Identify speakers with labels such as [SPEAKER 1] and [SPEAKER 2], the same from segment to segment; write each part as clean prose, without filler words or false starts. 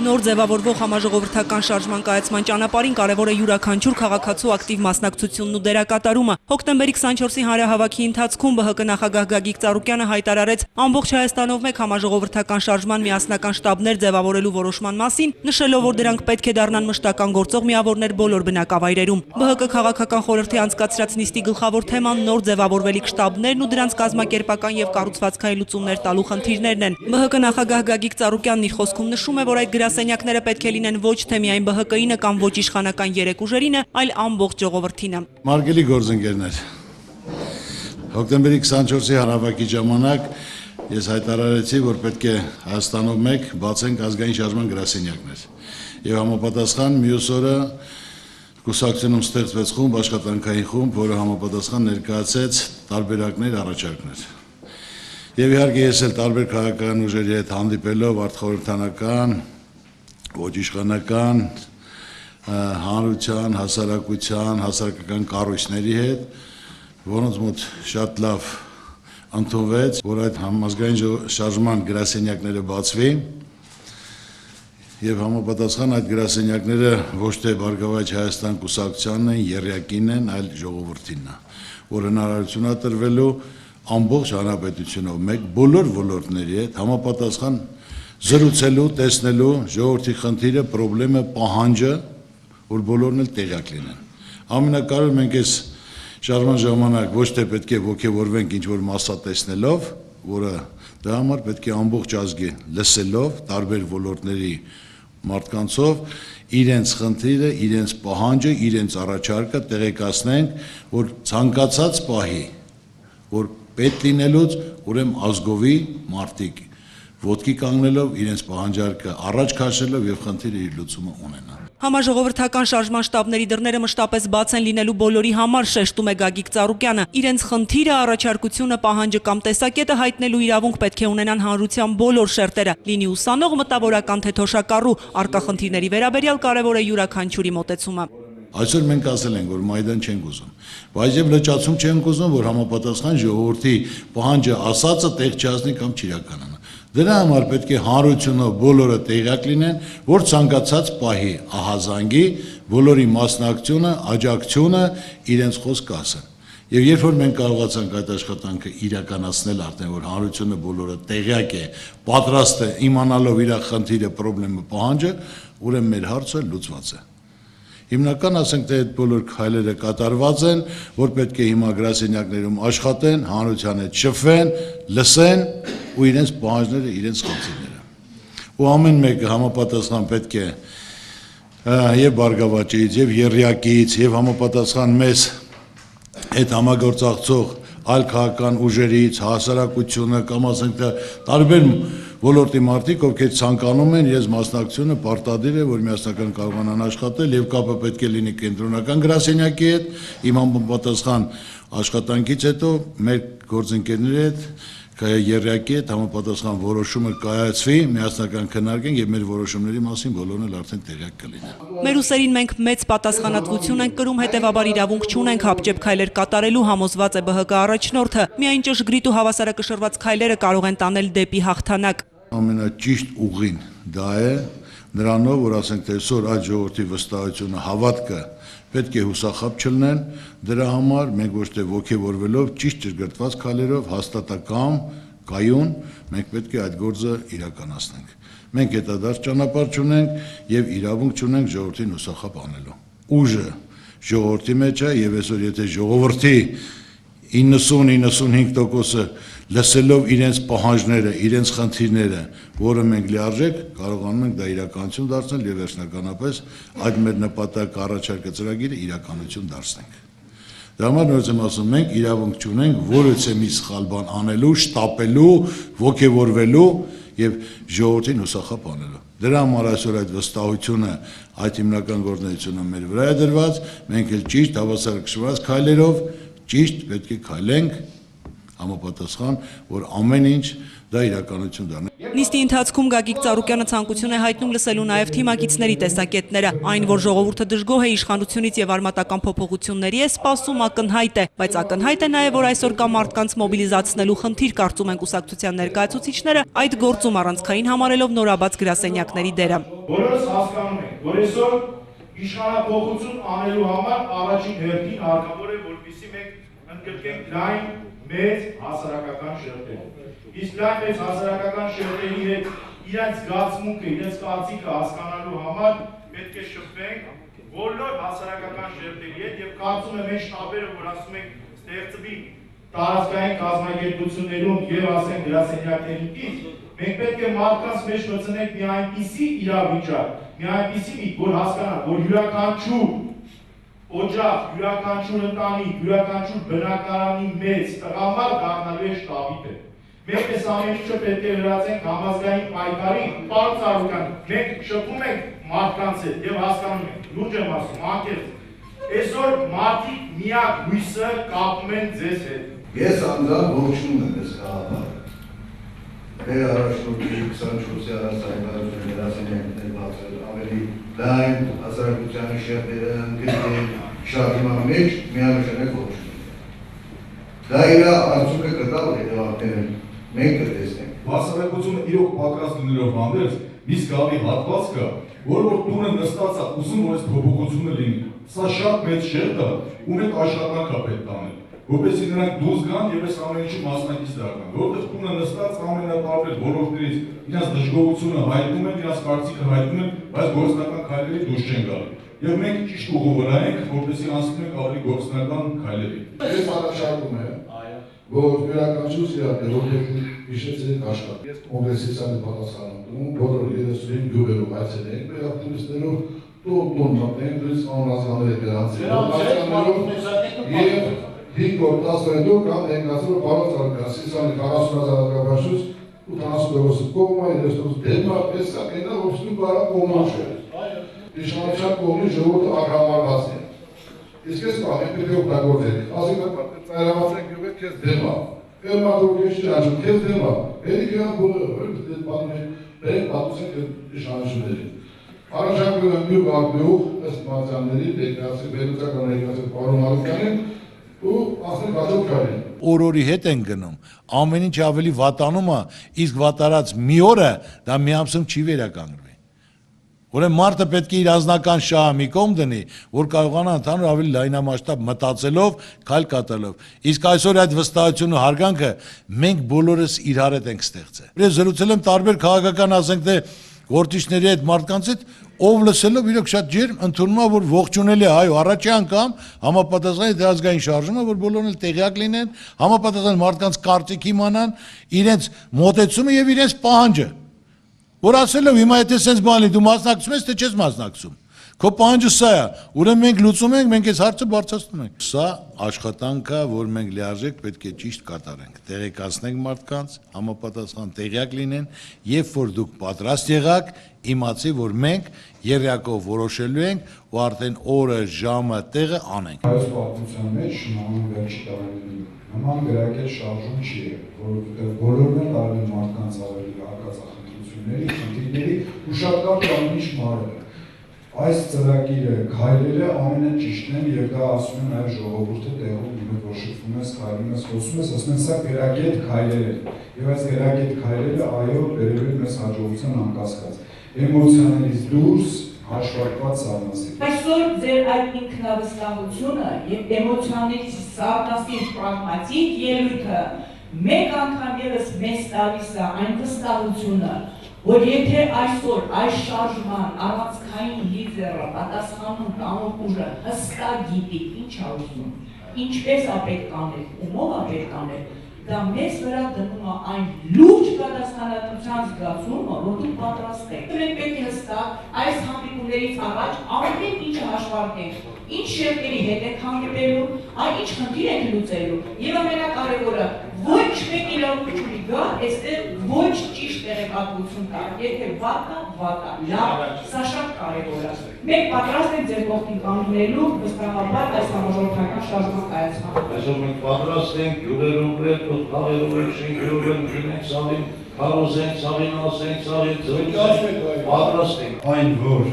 [SPEAKER 1] Նոր ձևավորվող համաժողովրդական շարժման կայացման ճանապարհին կարևոր է յուրաքանչյուր քաղաքացու ակտիվ մասնակցությունն ու դերակատարումը։ Հոկտեմբերի 24-ի հանրահավաքի ընթացքում ԲՀԿ նախագահ Գագիկ Ծառուկյանը հայտարարեց ամբողջ Հայաստանով մեկ համաժողովրդական շարժման միասնական շտաբներ ձևավորելու որոշման մասին, նշելով, որ դրանք պետք է դառնան մշտական գործող միավորներ բոլոր բնակավայրերում։ ԲՀԿ քաղաքական խորհրդի անցկացրած նիստի գլխավոր թեման նոր ձևավորվելիք շտաբներն ու դրանց կազմակերպական եւ կառուցվածքային լուծումներ տալու խնդիրներն են։ ԲՀԿ նախագահ Գագիկ Ծառուկյանն իր խոսքում նշում է, որ այդ գրասենյակները պետք է լինեն ոչ թե միայն ԲՀԿ-ինը կամ ոչ իշխանական երեք ուժերինը, այլ ամբողջ ժողովրդինը։
[SPEAKER 2] Մարգելի գործընկերներ, հոկտեմբերի 24-ի հանրահավաքի ժամանակ ես հայտարարեցի, որ պետք է Հայաստանով մեկ բացենք ազգային շարժման գրասենյակներ։ Եվ համապատասխան մյուս օրը կուսակցությունում ստեղծվեց խումբ, աշխատանքային խումբ, որը համապատասխան ներկայացեց տարբերակներ, առաջարկներ։ Եվ իհարկե ես էլ տարբեր քաղաքական ուժերի հետ հանդիպելով արտխորհրդանական, ոչ իշխանական, հանրության, հասարակության, հասարակական կառույցների հետ, որոնց մոտ շատ լավ ընդունվեց, որ այդ համազգային շարժման գրասենյակները բացվի եւ համապատասխան այդ գրասենյակները ոչ թե Բարգավաճ Հայաստան կուսակցությանն են, եռյակին են, այլ ժողովրդինն է, որ հնարավորություն է տրվելու ամբողջ հանրապետությունով մեկ բոլոր ոլորտների հետ համապատասխան զրուցելու, տեսնելու ժողովրդի խնդիրը, խնդրը, պահանջը, որ բոլորն էլ տեղյակ լինեն։ Ամենակարևորը մենք այս շարժման ժամանակ ոչ թե պետք է ոգևորվենք ինչ-որ մասա տեսնելով, որը դրա համար պետք է ամբողջ ազգի լսելով, տարբեր ոլորտների մարդկանցով իրենց խնդիրը, իրենց պահանջը, իրենց առաջարկը տեղեկացնենք, որ ցանկացած պահի, որ պետք լինելուց ուրեմն ազգովի մարդիկ ոտքի կանգնելով իրենց պահանջարկը առաջ քաշելով եւ խնդիրը իր լուծումը ունենան։
[SPEAKER 1] Համաժողովրդական շարժման շտաբների դռները մշտապես բաց են լինելու բոլորի համար, շեշտում է Գագիկ Ծառուկյանը։ Իրենց խնդիրը, առաջարկությունը, պահանջը կամ տեսակետը հայտնելու իրավունք պետք է ունենան հանրության բոլոր շերտերը, լինի ուսանող, մտավորական թե թոշակառու, առկա խնդիրների վերաբերյալ կարևոր է յուրաքանչյուրի մոտեցումը։
[SPEAKER 2] Այսօր մենք ասել ենք, որ Մայդան չենք ուզում, բայց եւ լճացում չենք ուզում, որ համապատասխան ժողովրդի պահանջը ասածը տեղ չհասնի կամ չիրականանա։ Դրա համար պետք է հանրությունով բոլորը տեղյակ լինեն, որ ցանկացած պահի ահազանգի բոլորի մասնակցությունը, աջակցությունը իրենց խոսք ասեն։ Եվ երբ որ մենք կարողացանք այդ աշխատանքը իրականացնել արդեն, որ հանրությունը բոլորը տեղյակ է, պատրաստ է իմանալով իր խնդիրը, խնդրը, պահանջը, ուրեմն մեր հարցը լուծված է։ Հիմնական ասենք թե այդ բոլոր քայլերը կատարված են, որ պետք է հիմա գրասենյակներում աշխատեն, հանրության հետ շփվեն, լսեն ու իրենց պահանջները, իրենց խնդիրները։ Ու ամեն մեկը համապատասխան պետք է եւ Բարգավաճից, եւ Եռյակից, եւ համապատասխան մեզ այդ համագործակցող այլ քաղաքական ուժերից, հասարակությունը կամ ասենք թե տարբեր ոլորտի մարդիկ, ովքեր ցանկանում են, ես մասնակցությունը պարտադիր է, որ միասնական կարողանան աշխատել եւ կապը պետք է լինի կենտրոնական գրասենյակի հետ, իմ համապատասխան աշխատանքից հետո մեր գործընկերների հետ, Եռյակի հետ համապատասխան որոշումը կայացվի, միասնական քննարկենք եւ մեր որոշումների մասին բոլորն էլ արդեն տեղյակ կլինեն։
[SPEAKER 1] Մեր ուսերին մենք մեծ պատասխանատվություն ենք կրում, հետեւաբար իրավունք չունենք հապճեպ քայլեր կատարելու, համոզված է ԲՀԿ առաջնորդը։ Միայն ճշգրիտ ու հավասարակշռված քայլերը կարող են տանել դեպի հաղթանակ։
[SPEAKER 2] Ամենաճիշտ ուղին դա է, նրանով, որ ասենք թե այսօր այդ ժողովրդի վստահությունը, հավատքը պետք է հուսախաբ չլինեն, դրա համար մենք ոչ թե ոգևորվելով, ճիշտ ճշգրտված քայլերով, հաստատակամ, կայուն, մենք պետք է այդ գործը իրականացնենք։ Մենք հետադարձ ճանապարհ չունենք եւ իրավունք չունենք ժողովրդին հուսախաբ անելու։ Ուժը ժողովրդի մեջ է եւ այսօր եթե ժողովրդի 90-95%-ը լսելով իրենց պահանջները, իրենց խնդիրները, որը մենք լիարժեք կարողանում ենք դա իրականություն դարձնել եւ վերջնականապես այդ մեր նպատակ առաջարկը ծրագիրը իրականություն դարձնենք։ Դրա համար նորից եմ ասում, մենք իրավունք չունենք որևէ մի սխալ բան անելու, շտապելու, ոգևորվելու եւ ժողովրդին հուսախաբ անելու։ Դրա համար այսօր այդ վստահությունը, այդ հիմնական գործունեությունը մեր վրա է դրված, մենք էլ ճիշտ հավասարակշռված քայլերով ճիշտ պետք է քայլենք համապատասխան, որ ամեն ինչ դա իրականություն դառնա։
[SPEAKER 1] Նիստի ընթացքում Գագիկ Ծառուկյանը ցանկություն է հայտնում լսելու նաև թիմակիցների տեսակետները, այն, որ ժողովուրդը դժգոհ է իշխանությունից եւ արմատական փոփոխությունների է սպասում, ակնհայտ է, բայց ակնհայտ է նաև, որ այսօր կա մարդկանց մոբիլիզացնելու խնդիր, կարծում են կուսակցության ներկայացուցիչները, այդ գործում առանցքային համարելով նորաբաց գրասենյակների դերը։
[SPEAKER 3] Բոլորս հասկանում ենք, որ այսօր իշխանափոխություն անելու համար առաջին հերթին հարկավոր է, որպեսզի մենք ընդգրկենք լայն մեծ հասարակական շերտեր։ Իսկ լայն մեծ հասարակական շերտերի հետ իրենց զգացմունքը, իրենց կարծիքը հասկանալու համար պետք է շփվենք բոլոր հասարակական շերտերի հետ եւ կարծում եմ այն շտաբերը, որ ասում ենք ստեղծվի տարածքային կազմակերպություններում եւ ասենք գրասենյակների կից, մենք պետք է մարդկանց մեջ մտցնենք մի այնպիսի իրավիճակ, մի այնպիսի միտք, որ հասկանան, որ յուրաքանչյուր օջախ, յուրաքանչյուր ընտանիք, յուրաքանչյուր բնակարանի մեծ տղամարդ դառնալու է շտաբի տեր։ Մենք այս ամեն ինչը պետք է վերածենք համազգային պայքարի, պարոն Ծառուկյան, մենք շփվում ենք մարդկանց հետ եւ հասկանում ենք, լուրջ եմ ասում, անկեղծ։ Այսօր մարդիկ միակ հույսը կապում են ձեզ հետ։
[SPEAKER 4] Ես անձամբ ողջունում եմ այս գաղափարը։ Մեր առաջնորդի 24-ի առանցայնարարություն գրասենյակներ բացել, ավելի լայն հասարակությանի շերտերը ընդգրկել շարժման մեջ միանշանակ ողջունում եմ։ Դա իր արդյունքը կտա, որ հետևանքները մենք կտեսնենք։
[SPEAKER 5] Հասարակությունը իրոք պատրաստ լինելով հանդերձ, մի զգալի հատված կա, որ տունը նստած է ուզում, որ այս փոփոխությունը լինի։ Սա շատ մեծ շերտ է, ում հետ աշխատանք է պետք անել, որպեսզի նրանք դուրս գան եւ այս ամեն ինչի մասնակից դառնան, որովհետեւ տունը նստած ամենատարբեր ոլորտներից իրենց դժգոհությունը հայտնում են, իրենց կարծիքը հայտնում են, բայց գործնական քայլերի դուրս չեն գալի։ Եվ մենք ճիշտ ուղղով ենք, որպեսզի անցնենք ավելի գործնական քայլերի։
[SPEAKER 4] Ես առաջարկում եմ, որ յուրաքանչյուր սիրահարներով հիշեցեք աշխատ։ Կոնգրեսիցիանի պատասխանատուն, բոլոր 35 գյուղերով այցելենք, մեր ակտիվիստներով տուն մտնենք, դուրս անհասկանալի գրանցելով եւ 5 օր 10 կամ ներկայացրել պարոն Ծառուկյան, Սիսանի 40,000 հատկապաշուց 80% կողմը, 30% դեպը, պես կա կենա, որսնու բարա կողման չէ։ Իշխանության կողմի ժողովուրդը ակրամարված է։ Իսկ ես պահ, մենք պետք է օգտագործենք, ասենք ծայրամասենք գյուղը քեզ դեմա, Էրմատով ես չանջում, քեզ դեմա, պետք է բոլորը, բերենք պատուսենք իշխանություններին։ Առաջարկում եմ մի վարկնեուղ ըստ մատյանների, ներկայացի, բերուցական ներկայացի պարոն Հարությունյանին ու ասենք հաջորդ քայլին։
[SPEAKER 2] Օր-օրի հետ են գնում, ամեն ինչ ավելի վատանում է, իսկ վատարած մի օրը դա մի ամսում չի վերականգնվի։ Ուրեմն մարդը պետք է իր անձնական շահը մի կողմ դնի, որ կարողանա ընդհանուր ավելի լայնամասշտաբ մտածելով, քայլ կատարելով։ Իսկ այսօր այդ վստահությունը հարգանքը մենք բոլորս իրար հետ ենք ստեղծել։ Ես զրուցել եմ տարբեր քաղաքական, ասենք թե գործիչների հետ, մարդկանց հետ, ով լսելով իրոք շատ ջերմ ընդունում է, որ ողջունելի է, այո, առաջի անգամ համապատասխան ազգային շարժումը, որ բոլորն էլ տեղյակ լինեն, համապատասխան մարդկանց կարծիք իմանան, իրենց մոտեցումը եւ իրենց պահանջը։ Որ ասելով հիմա եթե sense բանի դու մասնակցում ես, թե չես մասնակցում։ Քո պահանջը սա է, ուրեմն մենք լուծում ենք, մենք այս հարցը բարձրացնում ենք։ Սա աշխատանքը, որ մենք լիարժեք պետք է ճիշտ կատարենք։ Տեղեկացնենք մարդկանց, համապատասխան տեղյակ լինեն, երբ որ դուք պատրաստ եղաք, իմացի, որ մենք երրակով որոշելու ենք ու արդեն օրը, ժամը, տեղը անենք։
[SPEAKER 6] Այս պատմության մեջ նման վերջի տարիներին նման գրակետ շարժում չի եղել, որովհետև բոլորն են տարբեր մարդկանց ավելի արկածախնդրությունների, խնդիրների ու շատ կարճ ամեն ինչ մարել է։ Այս ծրագիրը, քայլերը ամենաճիշտն են եւ դա ասում են այլ ժողովուրդը տեղում իմը որ շփվում ես, քայլում ես, խոսում ես, ասում են սա գրագետ քայլեր են։ Եվ այս գրագետ քայլերը այո բերել են մեզ հաջողության անկասկած։ Էմոցիաներից դուրս հաշվարկված սառնասիք։
[SPEAKER 7] Այսօր ձեր այդ ինքնավստահությունը եւ էմոցիաներից սառնասիք պրագմատիկ ելույթը մեկ անգամ եւս մեզ տալիս է այն վստահությունը, որ եթե այսօր այս շարժման առանցքային լիդերը պատասխանում տանող ուժը հստակ գիտի ինչ է ուզում, ինչպես է պետք անել, ումով է պետք անել, դա մեզ վրա դնում է այն լուրջ պատասխանատվության զգացումը, որ դուք պատրաստ եք։ Մենք պետք է հստակ այս հանդիպումներից առաջ ամեն ինչը հաշվարկենք, ինչ շերտերի հետ եք հանդիպելու, այն ինչ խնդիր եք լուծելու, եւ ամենակարևորը ոչ մեկ իրավունքի գա, այստեղ ոչ ճիշտ տեղեկատվություն կա, եթե վատ է, լավ, սա շատ կարևոր է։ Մենք պատրաստ ենք ձեր կողքին կանգնելու վստահաբար այս համաժողովրդական շարժման կայացմանը։
[SPEAKER 8] Այսօր մենք պատրաստ ենք յուղերով էլ, թաղերով էլ, շենքերով էլ, գնենք սաղին, քարոզենք, սաղին ասենք, սաղին ծրենք, պատրաստ ենք։
[SPEAKER 9] Այն, որ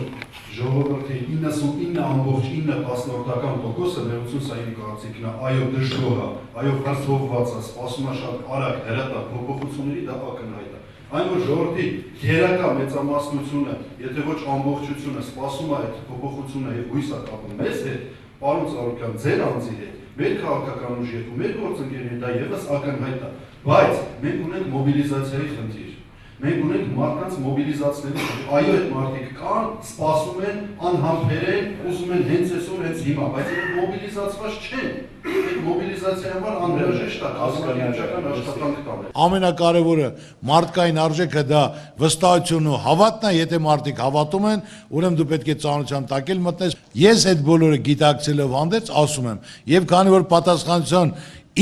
[SPEAKER 9] ժողովրդի 99.9%-ը ներություն սա իմ կարծիքն է, այո դժգոհ է, այո վրձովված է, սպասում է շատ արագ հրատապ փոփոխությունների, դա ակնհայտ է։ Այն, որ ժողովրդի գերակա մեծամասնությունը, եթե ոչ ամբողջությունը սպասում է այդ փոփոխությունը եւ հույս է կապում մեզ հետ, պարոն Ծառուկյան, ձեր անձի հետ, մեր քաղաքական ուժի հետ ու մեր գործընկերների դա եւս ակնհայտ է, բայց մենք ունենք մոբիլիզացիայի խնդիր։ Մենք ունենք մարդկանց մոբիլիզացնելու, այո, այդ մարդիկ կան, սպասում են, անհամբեր են, ուզում են հենց այսօր, հենց հիմա, բայց իրենք մոբիլիզացված չեն։ Այդ մոբիլիզացիայի համար անհրաժեշտ է կազմակերպչական աշխատանք տանել։
[SPEAKER 2] Ամենակարևորը մարդկային արժեքը դա վստահությունն ու հավատն է, եթե մարդիկ հավատում են, ուրեմն դու պետք է ծանոթության տակ էլ մտնես։ Ես այդ բոլորը գիտակցելով հանդերձ ասում եմ, եւ քանի որ պատասխանատվություն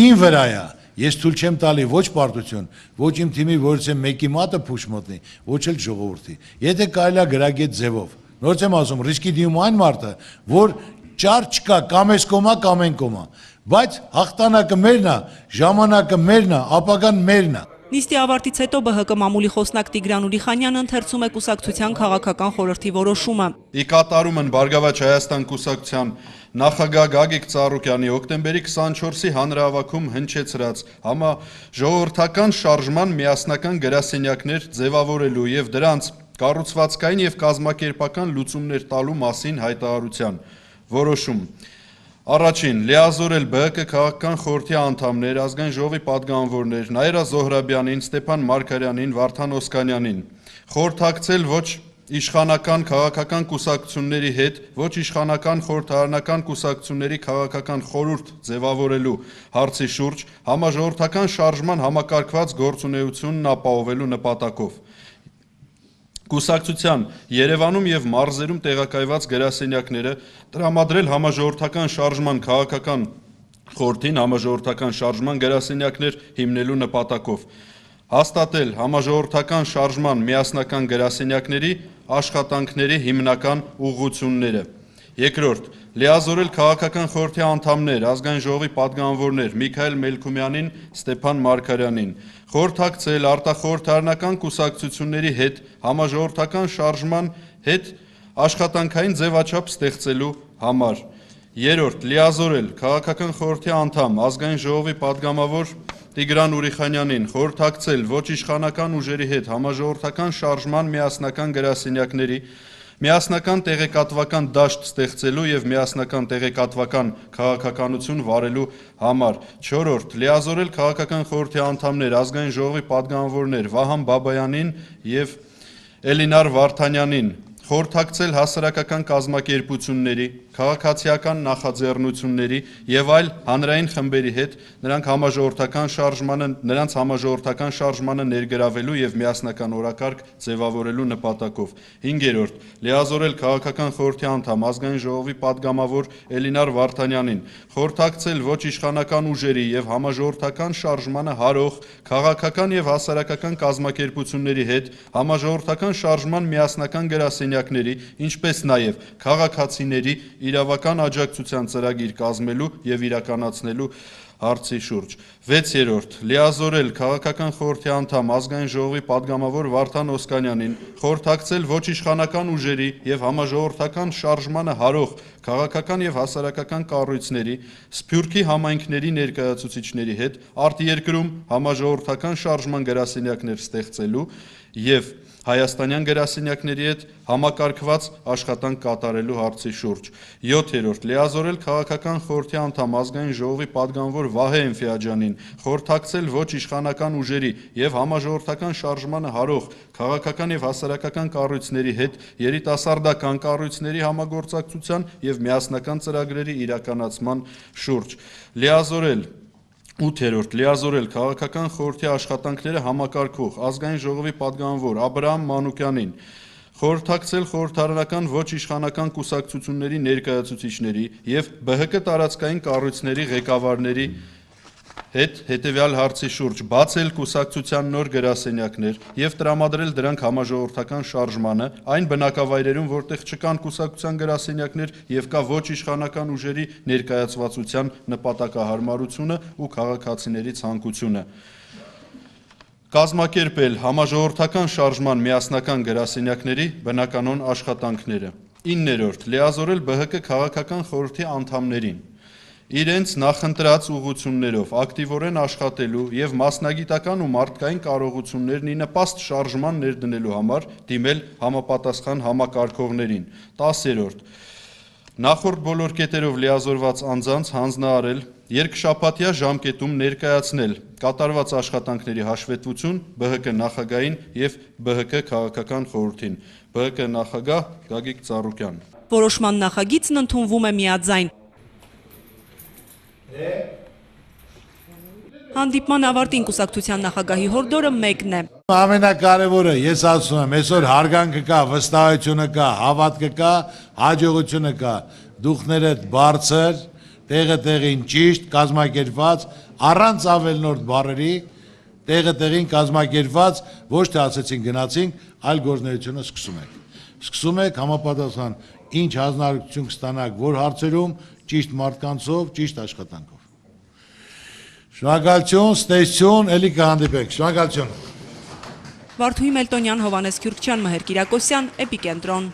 [SPEAKER 2] ին վրա է, ես թույլ չեմ տալի ոչ պարտություն, ոչ իմ թիմի որից մեկի մատը փուշ մտնի, ոչ էլ ժողովրդի։ Եթե կարելի է գրագետ ձևով, նորից եմ ասում, ռիսկի դիմում այն մարդը, որ ճար չկա, կամ ես կոմա, կամ են կոմա, բայց հաղթանակը մերն է, ժամանակը մերն է, ապագան մերն է։
[SPEAKER 1] Նիստի ավարտից հետո ԲՀԿ մամուլի խոսնակ Տիգրան Ուրիխանյանը ընթերցում է կուսակցության քաղաքական խորհրդի որոշումը։
[SPEAKER 10] Ի կատարում են Բարգավաճ Հայաստան կուսակցության նախագահ Գագիկ Ծառուկյանի հոկտեմբերի 24-ի հանրահավաքում հնչեցրած համաժողովրդական շարժման միասնական գրասենյակներ ձևավորելու եւ դրանց կառուցվածքային եւ կազմակերպական լուծումներ տալու մասին հայտարարության որոշում։ Առաջին, լիազորել ԲՀԿ քաղաքական խորհրդի անդամներ, ազգային ժողովի պատգամավորներ, Նաիրա Զոհրաբյանին, Ստեփան Մարգարյանին, Վարդան Օսկանյանին, խորհրդակցել ոչ իշխանական քաղաքական կուսակցությունների հետ, ոչ իշխանական խորհրդարանական կուսակցությունների քաղաքական խորհուրդ ձևավորելու հարցի շուրջ համաժողովրդական շարժման համակարգված գործունեությունն ապահովելու նպատակով։ Կուսակցության Երևանում եւ մարզերում տեղակայված գրասենյակները տրամադրել համաժողովրդական շարժման քաղաքական խորհրդին համաժողովրդական շարժման գրասենյակներ հիմնելու նպատակով։ Հաստատել համաժողովրդական շարժման միասնական գրասենյակների աշխատանքների հիմնական ուղղությունները։ Երկրորդ, լիազորել քաղաքական խորհրդի անդամներ, ազգային ժողովի պատգամավորներ Միքայել Մելքումյանին, Ստեփան Մարգարյանին, խորհրդակցել արտախորհրդարանական կուսակցությունների հետ համաժողովրդական շարժման հետ աշխատանքային ձևաչափ ստեղծելու համար։ Երրորդ, լիազորել քաղաքական խորհրդի անդամ, ազգային ժողովի պատգամավոր Տիգրան Ուրիխանյանին, խորհրդակցել ոչ իշխանական ուժերի հետ համաժողովրդական շարժման միասնական գրասենյակների միասնական տեղեկատվական դաշտ ստեղծելու եւ միասնական տեղեկատվական քաղաքականություն վարելու համար։ Չորրորդ, լիազորել քաղաքական խորհրդի անդամներ, ազգային ժողովի պատգամավորներ Վահան Բաբայանին եւ Էլինար Վարդանյանին, խորհրդակցել հասարակական կազմակերպությունների, քաղաքացիական նախաձեռնությունների եւ այլ հանրային խմբերի հետ նրանց համաժողովրդական շարժմանը ներգրավելու եւ միասնական օրակարգ ձևավորելու նպատակով։ 5-րդ, լիազորել քաղաքական խորհրդի անդամ, ազգային ժողովի պատգամավոր Էլինար Վարդանյանին, խորհրդակցել ոչ իշխանական ուժերի եւ համաժողովրդական շարժմանը հարող քաղաքական եւ հասարակական կազմակերպությունների հետ համաժողովրդական շարժման միասնական գրասենյակների, ինչպես նաեւ քաղաքացիների իրավական աջակցության ծրագիր կազմելու եւ իրականացնելու հարցի շուրջ։ 6-րդ, լիազորել քաղաքական խորհրդի անդամ, ազգային ժողովի պատգամավոր Վարդան Օսկանյանին, խորհրդակցել ոչ իշխանական ուժերի եւ համաժողովրդական շարժմանը հարող քաղաքական եւ հասարակական կառույցների, Սփյուռքի համայնքների ներկայացուցիչների հետ արտերկրում համաժողովրդական շարժման գրասենյակներ ստեղծելու եւ հայաստանյան գրասենյակների հետ համակարգված աշխատանք կատարելու հարցի շուրջ։ 7-րդ, լիազորել քաղաքական խորհրդի անդամ, ազգային ժողովի պատգամավոր Վահե Էնֆիաջյանին, խորհրդակցել ոչ իշխանական ուժերի եւ համաժողովրդական շարժմանը հարող քաղաքական եւ հասարակական կառույցների հետ երիտասարդական կառույցների համագործակցության եւ միասնական ծրագրերի իրականացման շուրջ։ Լիազորել 8-րդ, լիազորել քաղաքական խորհրդի աշխատանքները համակարգող ազգային ժողովի պատգամավոր Աբրահամ Մանուկյանին, խորհրդակցել խորհրդարանական ոչ իշխանական կուսակցությունների ներկայացուցիչների եւ ԲՀԿ տարածքային կառույցների ղեկավարների հետ հետևյալ հարցի շուրջ բացել կուսակցության նոր գրասենյակներ եւ տրամադրել դրանք համաժողովրդական շարժմանը այն բնակավայրերում, որտեղ չկան կուսակցության գրասենյակներ եւ կա ոչ իշխանական ուժերի ներկայացվածության նպատակահարմարությունը ու քաղաքացիների ցանկությունը։ Կազմակերպել համաժողովրդական շարժման միասնական գրասենյակների բնականոն աշխատանքները։ 9-րդ լիազորել ԲՀԿ քաղաքական խորհրդի անդամներին իրենց նախընտրած ուղղություններով ակտիվորեն աշխատելու եւ մասնագիտական ու մարդկային կարողություններն ի նպաստ շարժման ներդնելու համար դիմել համապատասխան համակարգողներին։ 10-րդ նախորդ բոլոր կետերով լիազորված անձանց հանձնարարել երկշաբաթյա ժամկետում ներկայացնել կատարված աշխատանքների հաշվետվություն ԲՀԿ նախագահին եւ ԲՀԿ քաղաքական խորհրդին։ ԲՀԿ նախագահ Գագիկ Ծառուկյան։
[SPEAKER 1] Որոշման նախագիծն ընդունվում է միաձայն։ Հանդիպման ավարտին կուսակցության նախագահի հորդորը մեկն է։
[SPEAKER 2] Ամենակարևորը ես ասում եմ, այսօր հարգանքը կա, վստահությունը կա, հավատքը կա, հաջողությունը կա, դուխներդ բարձր, տեղը տեղին ճիշտ, կազմակերպված, առանց ավելնորդ բառերի, տեղը տեղին կազմակերպված, ոչ թե ասեցին գնացինք, այլ գործունեությունը սկսում եք համապատասխան ինչ հանձնարարություն կստանաք, որ հարցերում ճիշտ մարդկանցով, ճիշտ աշխատանքով։ Շնորհակալություն, ստեսություն, էլի կհանդիպենք։ Շնորհակալություն։
[SPEAKER 1] Վարդուհի Մելտոնյան, Հովանես Քյուրքչյան, Մհեր Կիրակոսյան, Էպիկենտրոն։